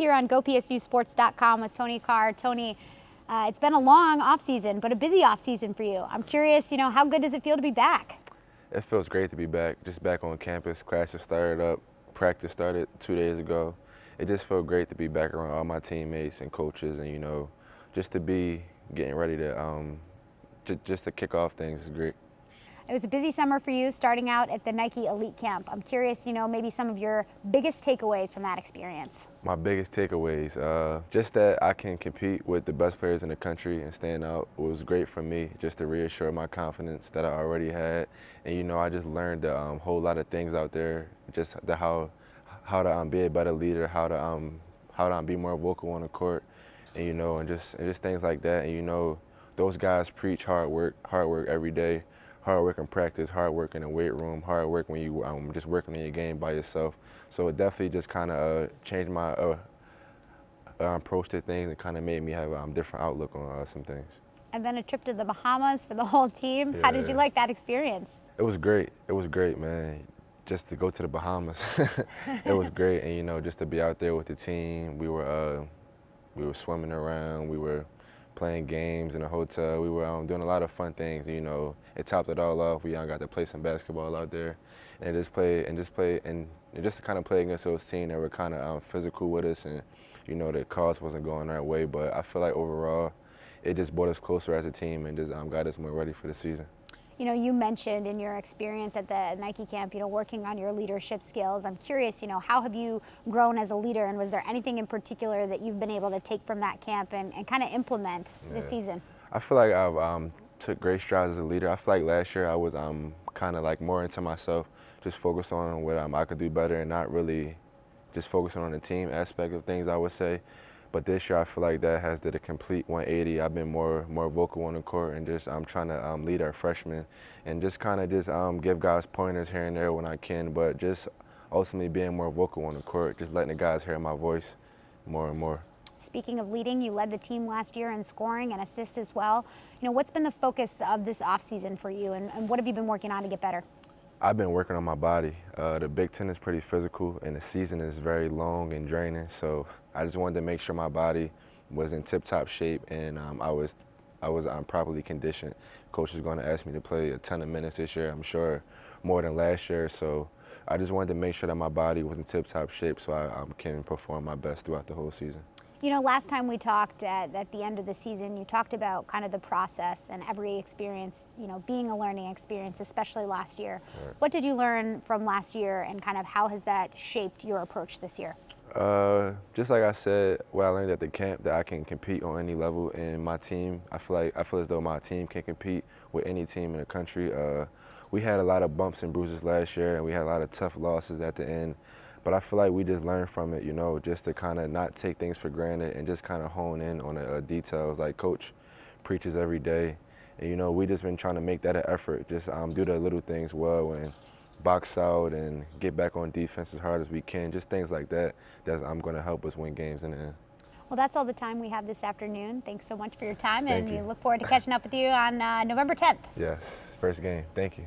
here on GoPSUSports.com with Tony Carr. Tony, it's been a long offseason, but a busy offseason for you. I'm curious, how good does it feel to be back? It feels great to be back, just back on campus. Classes started up, practice started 2 days ago. It just felt great to be back around all my teammates and coaches, and just to be getting ready to just to kick off things is great. It was a busy summer for you, starting out at the Nike Elite Camp. I'm curious, maybe some of your biggest takeaways from that experience. My biggest takeaways, just that I can compete with the best players in the country and stand out. It was great for me just to reassure my confidence that I already had. And I just learned a whole lot of things out there, just how to be a better leader, how to be more vocal on the court, and just things like that. And those guys preach hard work every day. Hard work in practice, hard work in the weight room, hard work when you just working on your game by yourself. So it definitely just kind of changed my approach to things and kind of made me have a different outlook on some things. And then a trip to the Bahamas for the whole team. Yeah. How did you like that experience? It was great. It was great, man. Just to go to the Bahamas, it was great. And just to be out there with the team, we were swimming around, we were playing games in a hotel. We were doing a lot of fun things. It topped it all off. We got to play some basketball out there, and just to kind of play against those teams that were kind of physical with us, and the cause wasn't going our way. But I feel like overall, it just brought us closer as a team and just got us more ready for the season. You mentioned in your experience at the Nike camp, working on your leadership skills. I'm curious, how have you grown as a leader, and was there anything in particular that you've been able to take from that camp and kind of implement this season? I feel like I've took great strides as a leader. I feel like last year I was kind of like more into myself, just focused on what I could do better and not really just focusing on the team aspect of things, I would say. But this year, I feel like that has did a complete 180. I've been more vocal on the court, and just I'm trying to lead our freshmen and just kind of give guys pointers here and there when I can, but just ultimately being more vocal on the court, just letting the guys hear my voice more and more. Speaking of leading, you led the team last year in scoring and assists as well. What's been the focus of this offseason for you, and what have you been working on to get better? I've been working on my body. The Big Ten is pretty physical, and the season is very long and draining. So I just wanted to make sure my body was in tip-top shape, and I was properly conditioned. Coach is going to ask me to play a ton of minutes this year, I'm sure more than last year. So I just wanted to make sure that my body was in tip-top shape so I can perform my best throughout the whole season. Last time we talked at the end of the season, you talked about kind of the process and every experience, being a learning experience, especially last year. Right. What did you learn from last year, and kind of how has that shaped your approach this year? Just like I said, what I learned at the camp, that I can compete on any level, and my team, I feel as though my team can compete with any team in the country. We had a lot of bumps and bruises last year, and we had a lot of tough losses at the end. But I feel like we just learned from it, just to kind of not take things for granted and just kind of hone in on the details like Coach preaches every day. And, we just been trying to make that an effort, just do the little things well and box out and get back on defense as hard as we can, just things like that that's going to help us win games in the end. Well, that's all the time we have this afternoon. Thanks so much for your time, Thank and you. we look forward to catching up with you on November 10th. Yes, first game. Thank you.